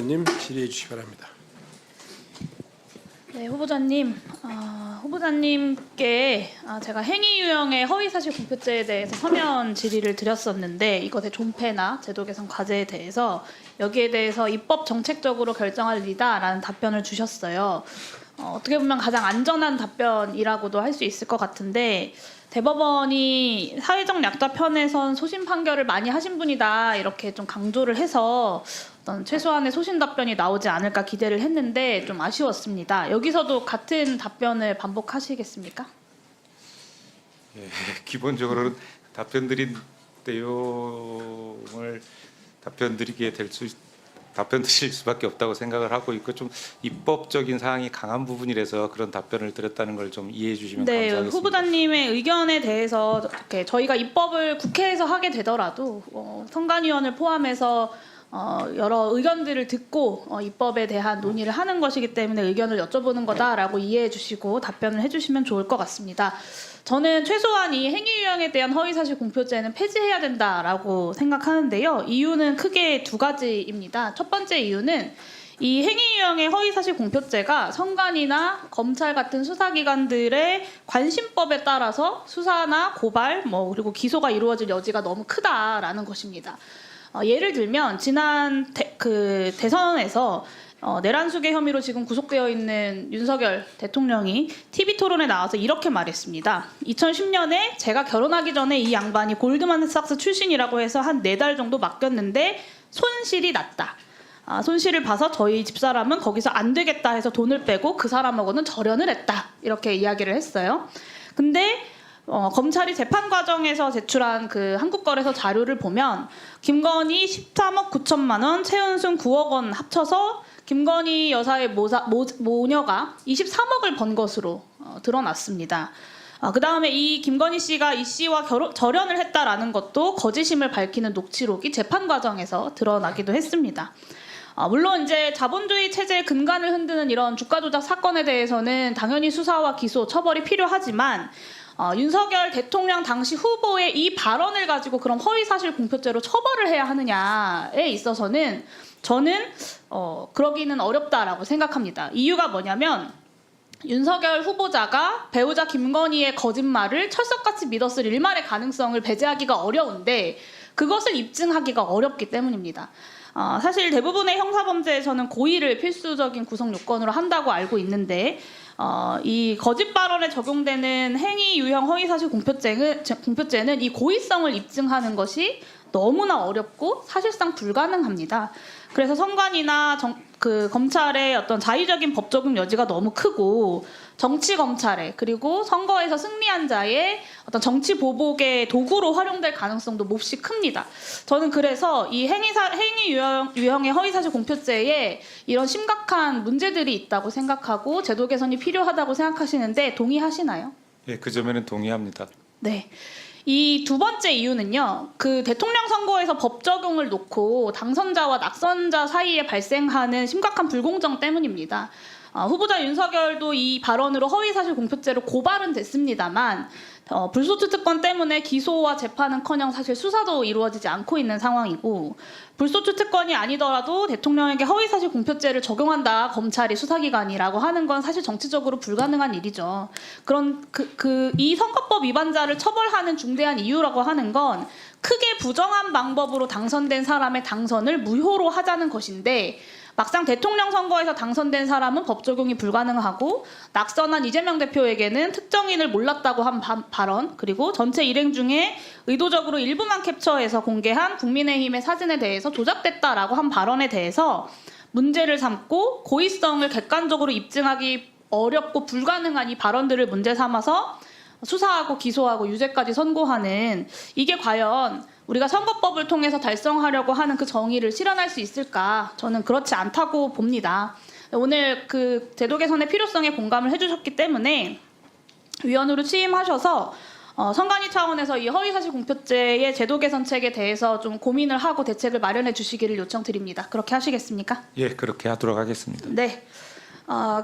의원님 질의해 주시기 바랍니다. 네, 후보자님, 후보자님께 제가 행위 유형의 허위사실 공표죄에 대해서 서면 질의를 드렸었는데 이것의 존폐나 제도 개선 과제에 대해서 여기에 대해서 입법 정책적으로 결정할 리다라는 답변을 주셨어요. 어떻게 보면 가장 안전한 답변이라고도 할 수 있을 것 같은데 대법원이 사회적 약자 편에 선 소신 판결을 많이 하신 분이다 이렇게 좀 강조를 해서 어떤 최소한의 소신 답변이 나오지 않을까 기대를 했는데 좀 아쉬웠습니다. 여기서도 같은 답변을 반복하시겠습니까? 예, 기본적으로는 답변드린 내용을 답변 드릴 수밖에 없다고 생각을 하고 있고 좀 입법적인 사항이 강한 부분이라서 그런 답변을 드렸다는 걸 좀 이해해 주시면 네, 감사하겠습니다. 후보자님의 의견에 대해서 이렇게 저희가 입법을 국회에서 하게 되더라도 선관위원을 포함해서 여러 의견들을 듣고 입법에 대한 논의를 하는 것이기 때문에 의견을 여쭤보는 거다라고 이해해 주시고 답변을 해주시면 좋을 것 같습니다. 저는 최소한 이 행위 유형에 대한 허위사실 공표죄는 폐지해야 된다라고 생각하는데요. 이유는 크게 두 가지입니다. 첫 번째 이유는 이 행위 유형의 허위사실 공표죄가 선관위나 검찰 같은 수사기관들의 관심법에 따라서 수사나 고발 그리고 기소가 이루어질 여지가 너무 크다라는 것입니다. 예를 들면 지난 대선에서 내란 수괴 혐의로 지금 구속되어 있는 윤석열 대통령이 TV 토론에 나와서 이렇게 말했습니다. 2010년에 제가 결혼하기 전에 이 양반이 골드만삭스 출신이라고 해서 한 4달 정도 맡겼는데 손실이 났다. 손실을 봐서 저희 집사람은 거기서 안 되겠다 해서 돈을 빼고 그 사람하고는 절연을 했다. 이렇게 이야기를 했어요. 근데 검찰이 재판 과정에서 제출한 그 한국거래소 자료를 보면 김건희 13억 9천만 원, 최은순 9억 원 합쳐서 김건희 여사의 모녀가 23억을 번 것으로 드러났습니다. 그 다음에 이 김건희 씨가 이 씨와 절연을 했다라는 것도 거짓임을 밝히는 녹취록이 재판 과정에서 드러나기도 했습니다. 물론 이제 자본주의 체제의 근간을 흔드는 이런 주가 조작 사건에 대해서는 당연히 수사와 기소, 처벌이 필요하지만 윤석열 대통령 당시 후보의 이 발언을 가지고 그럼 허위사실 공표죄로 처벌을 해야 하느냐에 있어서는 저는 그러기는 어렵다라고 생각합니다. 이유가 뭐냐면 윤석열 후보자가 배우자 김건희의 거짓말을 철석같이 믿었을 일말의 가능성을 배제하기가 어려운데 그것을 입증하기가 어렵기 때문입니다. 사실 대부분의 형사범죄에서는 고의를 필수적인 구성 요건으로 한다고 알고 있는데 이 거짓 발언에 적용되는 행위 유형 허위사실 공표죄는 이 고의성을 입증하는 것이 너무나 어렵고 사실상 불가능합니다. 그래서 선관위나 검찰의 어떤 자의적인 법 적용 여지가 너무 크고 정치 검찰에 그리고 선거에서 승리한 자의 어떤 정치 보복의 도구로 활용될 가능성도 몹시 큽니다. 저는 그래서 이 행위 유형의 허위사실 공표죄에 이런 심각한 문제들이 있다고 생각하고 제도 개선이 필요하다고 생각하시는데 동의하시나요? 예, 그 점에는 동의합니다. 네. 이 두 번째 이유는요. 그 대통령 선거에서 법 적용을 놓고 당선자와 낙선자 사이에 발생하는 심각한 불공정 때문입니다. 후보자 윤석열도 이 발언으로 허위사실 공표죄로 고발은 됐습니다만 불소추 특권 때문에 기소와 재판은커녕 사실 수사도 이루어지지 않고 있는 상황이고 불소추 특권이 아니더라도 대통령에게 허위사실 공표죄를 적용한다 검찰이 수사기관이라고 하는 건 사실 정치적으로 불가능한 일이죠. 그런 이 선거법 위반자를 처벌하는 중대한 이유라고 하는 건 크게 부정한 방법으로 당선된 사람의 당선을 무효로 하자는 것인데 막상 대통령 선거에서 당선된 사람은 법 적용이 불가능하고 낙선한 이재명 대표에게는 특정인을 몰랐다고 한 발언 그리고 전체 일행 중에 의도적으로 일부만 캡처해서 공개한 국민의힘의 사진에 대해서 조작됐다라고 한 발언에 대해서 문제를 삼고 고의성을 객관적으로 입증하기 어렵고 불가능한 이 발언들을 문제 삼아서 수사하고 기소하고 유죄까지 선고하는 이게 과연 우리가 선거법을 통해서 달성하려고 하는 그 정의를 실현할 수 있을까? 저는 그렇지 않다고 봅니다. 오늘 그 제도 개선의 필요성에 공감을 해주셨기 때문에 위원으로 취임하셔서 선관위 차원에서 이 허위사실 공표죄의 제도 개선책에 대해서 좀 고민을 하고 대책을 마련해 주시기를 요청드립니다. 그렇게 하시겠습니까? 예, 그렇게 하도록 하겠습니다. 네.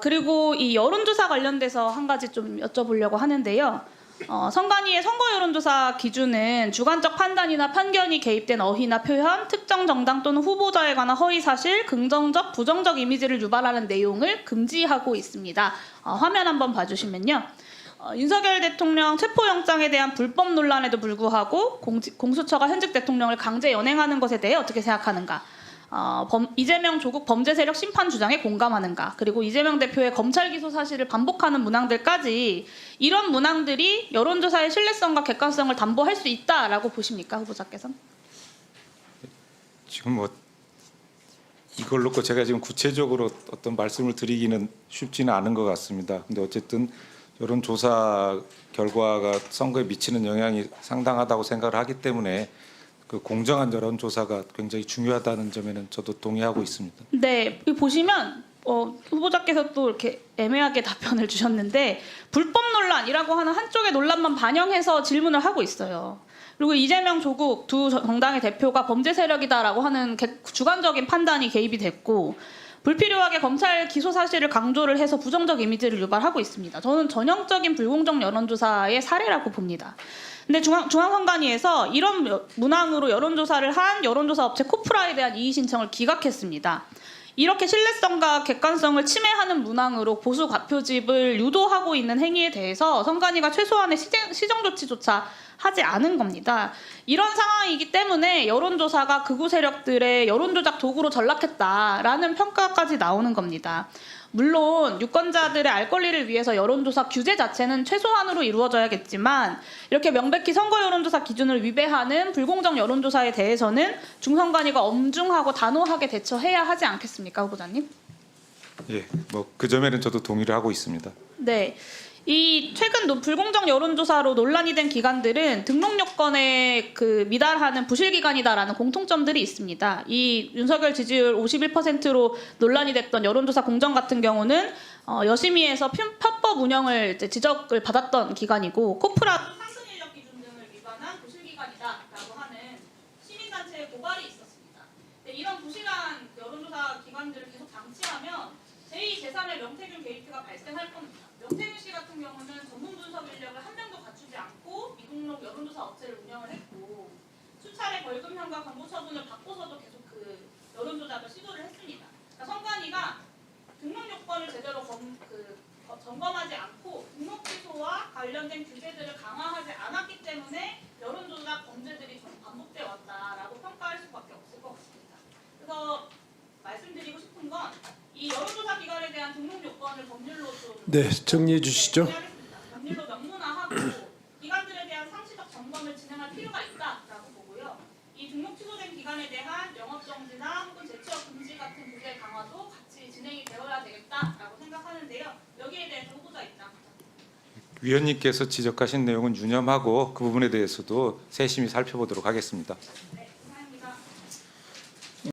그리고 이 여론조사 관련돼서 한 가지 좀 여쭤보려고 하는데요. 선관위의 선거 여론조사 기준은 주관적 판단이나 편견이 개입된 어휘나 표현, 특정 정당 또는 후보자에 관한 허위 사실, 긍정적, 부정적 이미지를 유발하는 내용을 금지하고 있습니다. 화면 한번 봐주시면요. 윤석열 대통령 체포영장에 대한 불법 논란에도 불구하고 공수처가 현직 대통령을 강제 연행하는 것에 대해 어떻게 생각하는가? 이재명 조국 범죄 세력 심판 주장에 공감하는가? 그리고 이재명 대표의 검찰 기소 사실을 반복하는 문항들까지 이런 문항들이 여론조사의 신뢰성과 객관성을 담보할 수 있다라고 보십니까, 후보자께서는? 지금 뭐 이걸 놓고 제가 지금 구체적으로 어떤 말씀을 드리기는 쉽지는 않은 것 같습니다. 근데 어쨌든 여론조사 결과가 선거에 미치는 영향이 상당하다고 생각을 하기 때문에 그 공정한 여론조사가 굉장히 중요하다는 점에는 저도 동의하고 있습니다. 네, 여기 보시면 후보자께서 또 이렇게 애매하게 답변을 주셨는데 불법 논란이라고 하는 한쪽의 논란만 반영해서 질문을 하고 있어요. 그리고 이재명, 조국 두 정당의 대표가 범죄 세력이다라고 하는 주관적인 판단이 개입이 됐고 불필요하게 검찰 기소 사실을 강조를 해서 부정적 이미지를 유발하고 있습니다. 저는 전형적인 불공정 여론조사의 사례라고 봅니다. 근데 중앙선관위에서 이런 문항으로 여론조사를 한 여론조사 업체 코프라에 대한 이의 신청을 기각했습니다. 이렇게 신뢰성과 객관성을 침해하는 문항으로 보수 과표집을 유도하고 있는 행위에 대해서 선관위가 최소한의 시정 조치조차 하지 않은 겁니다. 이런 상황이기 때문에 여론조사가 극우 세력들의 여론조작 도구로 전락했다라는 평가까지 나오는 겁니다. 물론 유권자들의 알 권리를 위해서 여론조사 규제 자체는 최소한으로 이루어져야겠지만 이렇게 명백히 선거 여론조사 기준을 위배하는 불공정 여론조사에 대해서는 중선관위가 엄중하고 단호하게 대처해야 하지 않겠습니까, 후보자님? 예, 뭐 그 점에는 저도 동의를 하고 있습니다. 네. 이 최근 불공정 여론조사로 논란이 된 기관들은 등록 요건에 미달하는 부실 기관이다라는 공통점들이 있습니다. 이 윤석열 지지율 51%로 논란이 됐던 여론조사 공정 같은 경우는 여심위에서 편법 운영을 지적을 받았던 기관이고 코프라 상승 인력 기준 등을 위반한 부실 기관이다라고 하는 시민단체의 고발이 있었습니다. 네, 이런 부실한 여론조사 기관들을 계속 방치하면 제2, 제3의 명태균 게이트가 발생할 겁니다. 명태균 씨 같은 경우는 전문 분석 인력을 한 명도 갖추지 않고 미등록 여론조사 업체를 운영을 했고 수차례 벌금형과 경고 처분을 받고서도 계속 여론조작을 시도를 했습니다. 그러니까 선관위가 등록 요건을 제대로 점검하지 않고 등록 취소와 관련된 규제들을 강화하지 않았기 때문에 여론조작 범죄들이 좀 반복돼 왔다라고 평가할 수밖에 없을 것 같습니다. 그래서 말씀드리고 싶은 건 이 여론조사 기관에 대한 등록 요건을 법률로 좀 정리해 주시죠. 법률로 명문화하고 기관들에 대한 상시적 점검을 진행할 필요가 있다라고 보고요. 이 등록 취소된 기관에 대한 영업 정지나 혹은 재취업 금지 같은 규제 강화도 같이 진행이 되어야 되겠다라고 생각하는데요. 여기에 대해서 후보자 입장. 위원님께서 지적하신 내용은 유념하고 그 부분에 대해서도 세심히 살펴보도록 하겠습니다. 네.